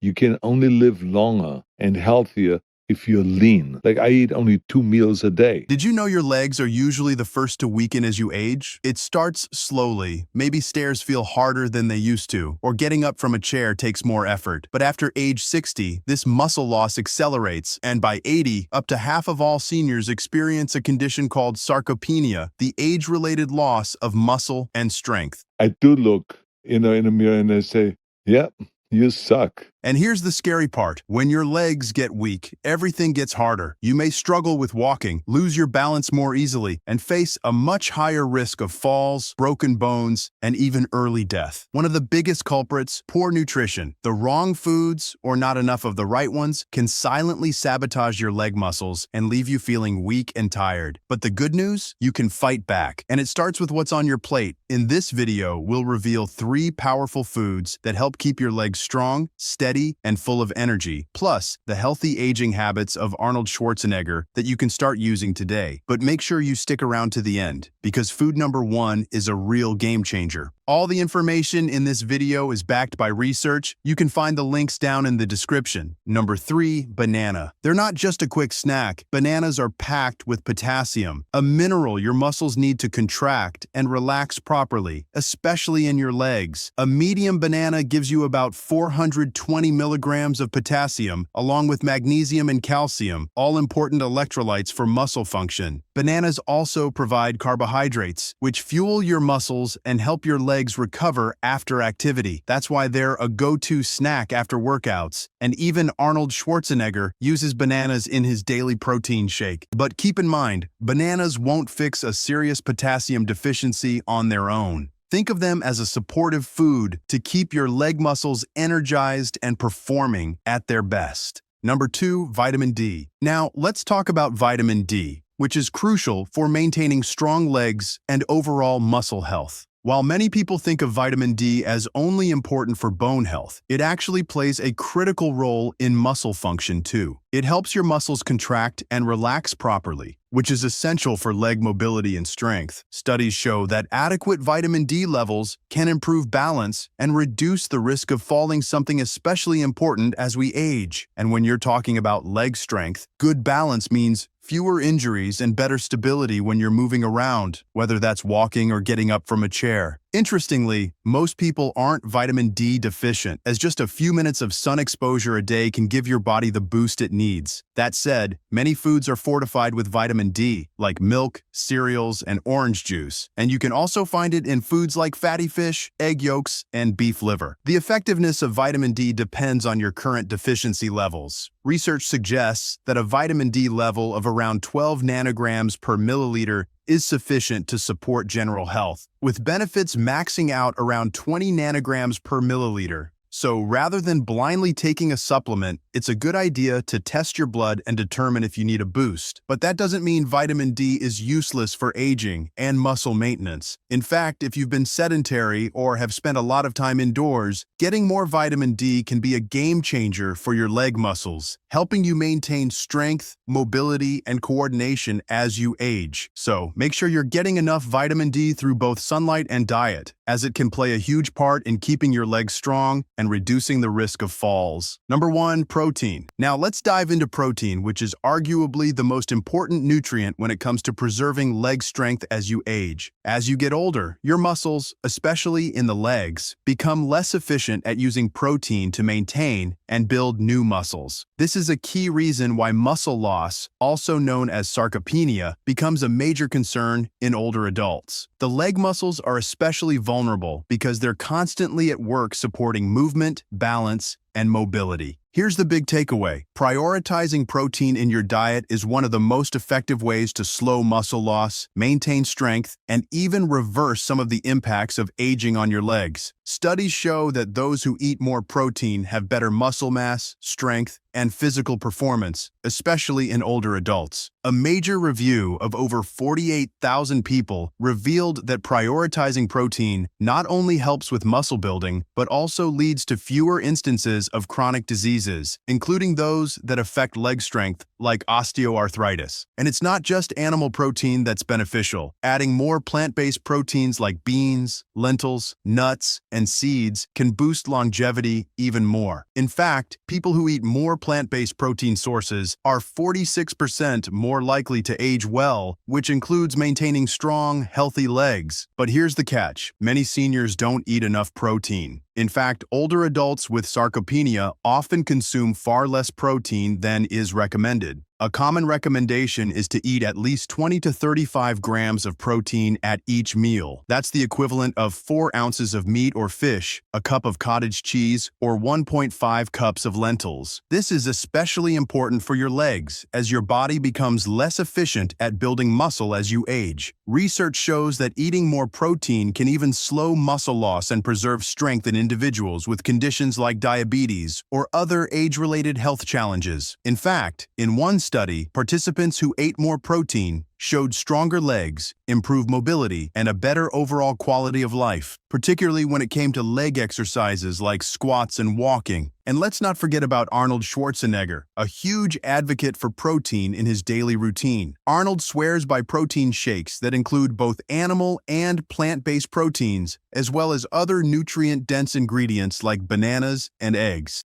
You can only live longer and healthier if you're lean. Like I eat only 2 meals a day. Did you know your legs are usually the first to weaken as you age? It starts slowly. Maybe stairs feel harder than they used to, or getting up from a chair takes more effort. But after age 60, this muscle loss accelerates, and by 80, up to half of all seniors experience a condition called sarcopenia, the age-related loss of muscle and strength. I do look, in the mirror and I say, yeah, you suck. And here's the scary part. When your legs get weak, everything gets harder. You may struggle with walking, lose your balance more easily, and face a much higher risk of falls, broken bones, and even early death. One of the biggest culprits, poor nutrition. The wrong foods, or not enough of the right ones, can silently sabotage your leg muscles and leave you feeling weak and tired. But the good news? You can fight back. And it starts with what's on your plate. In this video, we'll reveal 3 powerful foods that help keep your legs strong, steady, and full of energy, plus the healthy aging habits of Arnold Schwarzenegger that you can start using today. But make sure you stick around to the end, because food number 1 is a real game changer. All the information in this video is backed by research. You can find the links down in the description. Number 3, banana. They're not just a quick snack. Bananas are packed with potassium, a mineral your muscles need to contract and relax properly, especially in your legs. A medium banana gives you about 420 milligrams of potassium, along with magnesium and calcium, all important electrolytes for muscle function. Bananas also provide carbohydrates, which fuel your muscles and help your legs recover after activity. That's why they're a go-to snack after workouts. And even Arnold Schwarzenegger uses bananas in his daily protein shake. But keep in mind, bananas won't fix a serious potassium deficiency on their own. Think of them as a supportive food to keep your leg muscles energized and performing at their best. Number 2, vitamin D. Now, let's talk about vitamin D, which is crucial for maintaining strong legs and overall muscle health. While many people think of vitamin D as only important for bone health, it actually plays a critical role in muscle function too. It helps your muscles contract and relax properly, which is essential for leg mobility and strength. Studies show that adequate vitamin D levels can improve balance and reduce the risk of falling, something especially important as we age. And when you're talking about leg strength, good balance means fewer injuries and better stability when you're moving around, whether that's walking or getting up from a chair. Interestingly, most people aren't vitamin D deficient, as just a few minutes of sun exposure a day can give your body the boost it needs. That said, many foods are fortified with vitamin D, like milk, cereals, and orange juice, and you can also find it in foods like fatty fish, egg yolks, and beef liver. The effectiveness of vitamin D depends on your current deficiency levels. Research suggests that a vitamin D level of around 12 nanograms per milliliter is sufficient to support general health, with benefits maxing out around 20 nanograms per milliliter. So rather than blindly taking a supplement, it's a good idea to test your blood and determine if you need a boost. But that doesn't mean vitamin D is useless for aging and muscle maintenance. In fact, if you've been sedentary or have spent a lot of time indoors, getting more vitamin D can be a game changer for your leg muscles, helping you maintain strength, mobility, and coordination as you age. So make sure you're getting enough vitamin D through both sunlight and diet, as it can play a huge part in keeping your legs strong and reducing the risk of falls. Number 1, protein. Now let's dive into protein, which is arguably the most important nutrient when it comes to preserving leg strength as you age. As you get older, your muscles, especially in the legs, become less efficient at using protein to maintain and build new muscles. This is a key reason why muscle loss, also known as sarcopenia, becomes a major concern in older adults. The leg muscles are especially vulnerable because they're constantly at work supporting movement, balance, and mobility. Here's the big takeaway. Prioritizing protein in your diet is one of the most effective ways to slow muscle loss, maintain strength, and even reverse some of the impacts of aging on your legs. Studies show that those who eat more protein have better muscle mass, strength, and physical performance, especially in older adults. A major review of over 48,000 people revealed that prioritizing protein not only helps with muscle building, but also leads to fewer instances of chronic diseases, including those that affect leg strength, like osteoarthritis. And it's not just animal protein that's beneficial. Adding more plant-based proteins like beans, lentils, nuts, and and seeds can boost longevity even more. In fact, people who eat more plant-based protein sources are 46% more likely to age well, which includes maintaining strong, healthy legs. But here's the catch. Many seniors don't eat enough protein. In fact, older adults with sarcopenia often consume far less protein than is recommended. A common recommendation is to eat at least 20 to 35 grams of protein at each meal. That's the equivalent of 4 ounces of meat or fish, a cup of cottage cheese, or 1.5 cups of lentils. This is especially important for your legs, as your body becomes less efficient at building muscle as you age. Research shows that eating more protein can even slow muscle loss and preserve strength in individuals with conditions like diabetes or other age-related health challenges. In fact, in one study, participants who ate more protein showed stronger legs, improved mobility, and a better overall quality of life, particularly when it came to leg exercises like squats and walking. And let's not forget about Arnold Schwarzenegger, a huge advocate for protein in his daily routine. Arnold swears by protein shakes that include both animal and plant-based proteins, as well as other nutrient-dense ingredients like bananas and eggs.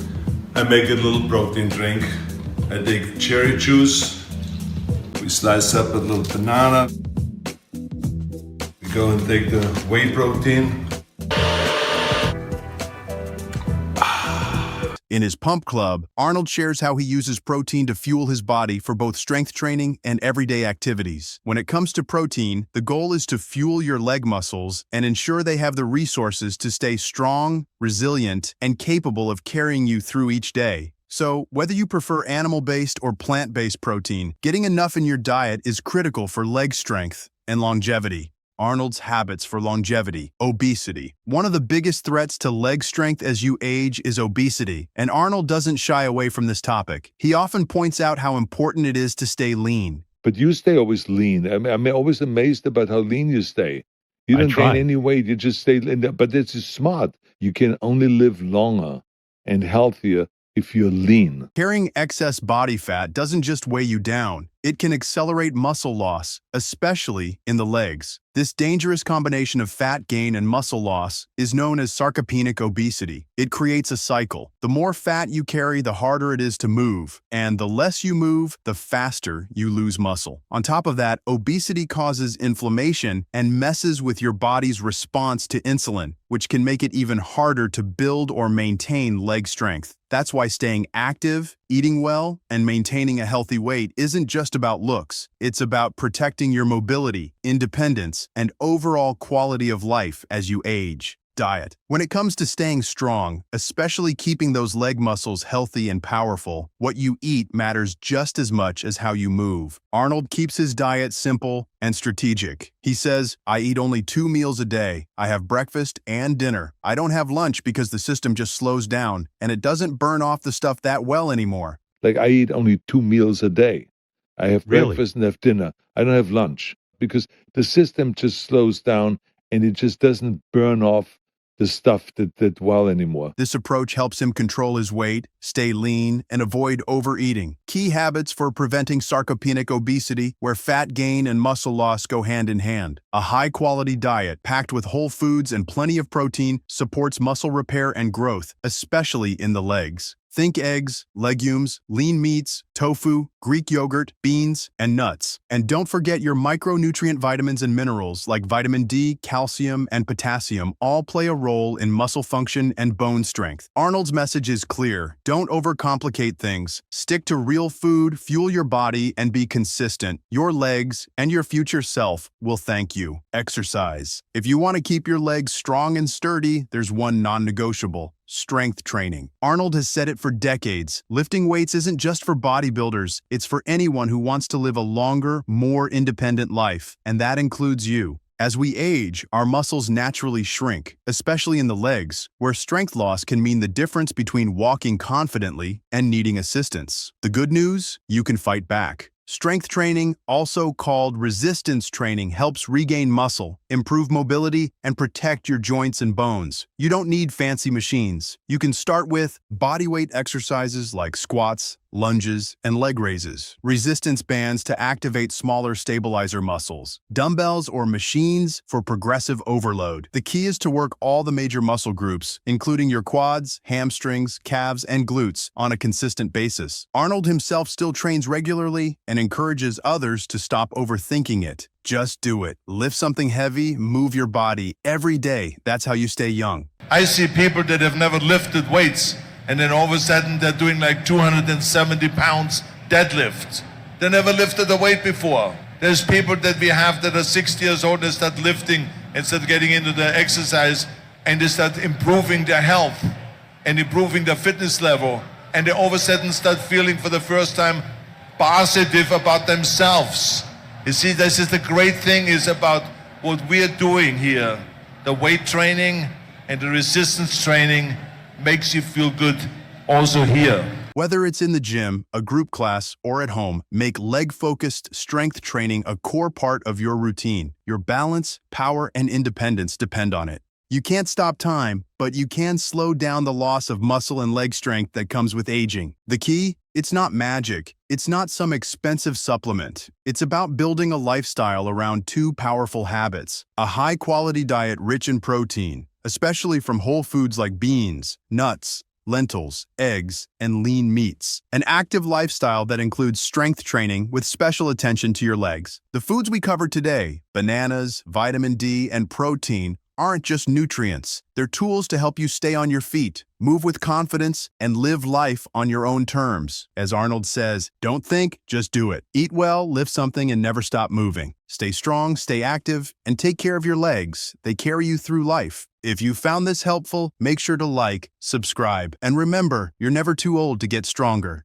I make a little protein drink. I take cherry juice. We slice up a little banana. We go and take the whey protein. In his Pump Club, Arnold shares how he uses protein to fuel his body for both strength training and everyday activities. When it comes to protein, the goal is to fuel your leg muscles and ensure they have the resources to stay strong, resilient, and capable of carrying you through each day. So, whether you prefer animal-based or plant-based protein, getting enough in your diet is critical for leg strength and longevity. Arnold's habits for longevity, obesity. One of the biggest threats to leg strength as you age is obesity, and Arnold doesn't shy away from this topic. He often points out how important it is to stay lean. But you stay always lean. I'm always amazed about how lean you stay. You don't gain any weight, you just stay lean. But this is smart. You can only live longer and healthier if you're lean. Carrying excess body fat doesn't just weigh you down. It can accelerate muscle loss, especially in the legs. This dangerous combination of fat gain and muscle loss is known as sarcopenic obesity. It creates a cycle. The more fat you carry, the harder it is to move, and the less you move, the faster you lose muscle. On top of that, obesity causes inflammation and messes with your body's response to insulin, which can make it even harder to build or maintain leg strength. That's why staying active, eating well, and maintaining a healthy weight isn't just about looks. It's about protecting your mobility, independence, and overall quality of life as you age. Diet. When it comes to staying strong, especially keeping those leg muscles healthy and powerful, what you eat matters just as much as how you move. Arnold keeps his diet simple and strategic. He says, I eat only 2 meals a day. I have breakfast and dinner. I don't have lunch because the system just slows down and it doesn't burn off the stuff that well anymore. Like I eat only 2 meals a day. I have breakfast and have dinner. I don't have lunch because the system just slows down and it just doesn't burn off the stuff that well anymore. This approach helps him control his weight, stay lean, and avoid overeating. Key habits for preventing sarcopenic obesity, where fat gain and muscle loss go hand in hand. A high-quality diet packed with whole foods and plenty of protein supports muscle repair and growth, especially in the legs. Think eggs, legumes, lean meats, tofu, Greek yogurt, beans, and nuts. And don't forget your micronutrient vitamins and minerals like vitamin D, calcium, and potassium all play a role in muscle function and bone strength. Arnold's message is clear. Don't overcomplicate things. Stick to real food, fuel your body, and be consistent. Your legs and your future self will thank you. Exercise. If you want to keep your legs strong and sturdy, there's one non-negotiable. Strength training. Arnold has said it for decades. Lifting weights isn't just for bodybuilders, it's for anyone who wants to live a longer, more independent life, and that includes you. As we age, our muscles naturally shrink, especially in the legs, where strength loss can mean the difference between walking confidently and needing assistance. The good news? You can fight back. Strength training, also called resistance training, helps regain muscle, improve mobility, and protect your joints and bones. You don't need fancy machines. You can start with bodyweight exercises like squats, lunges, and leg raises, resistance bands to activate smaller stabilizer muscles, dumbbells or machines for progressive overload. The key is to work all the major muscle groups, including your quads, hamstrings, calves, and glutes, on a consistent basis. Arnold himself still trains regularly and encourages others to stop overthinking it. Just do it. Lift something heavy, move your body every day. That's how you stay young. I see people that have never lifted weights, and then all of a sudden they're doing like 270 pounds deadlift. They never lifted a weight before. There's people that we have that are 60 years old and start lifting and start getting into the exercise, and they start improving their health and improving their fitness level, and they all of a sudden start feeling for the first time positive about themselves. You see, this is the great thing is about what we're doing here. The weight training and the resistance training makes you feel good also here. Whether it's in the gym, a group class, or at home, make leg-focused strength training a core part of your routine. Your balance, power, and independence depend on it. You can't stop time, but you can slow down the loss of muscle and leg strength that comes with aging. The key? It's not magic. It's not some expensive supplement. It's about building a lifestyle around two powerful habits: a high-quality diet rich in protein, especially from whole foods like beans, nuts, lentils, eggs, and lean meats. An active lifestyle that includes strength training with special attention to your legs. The foods we covered today, bananas, vitamin D, and protein, aren't just nutrients. They're tools to help you stay on your feet, move with confidence, and live life on your own terms. As Arnold says, don't think, just do it. Eat well, lift something, and never stop moving. Stay strong, stay active, and take care of your legs. They carry you through life. If you found this helpful, make sure to like, subscribe, and remember, you're never too old to get stronger.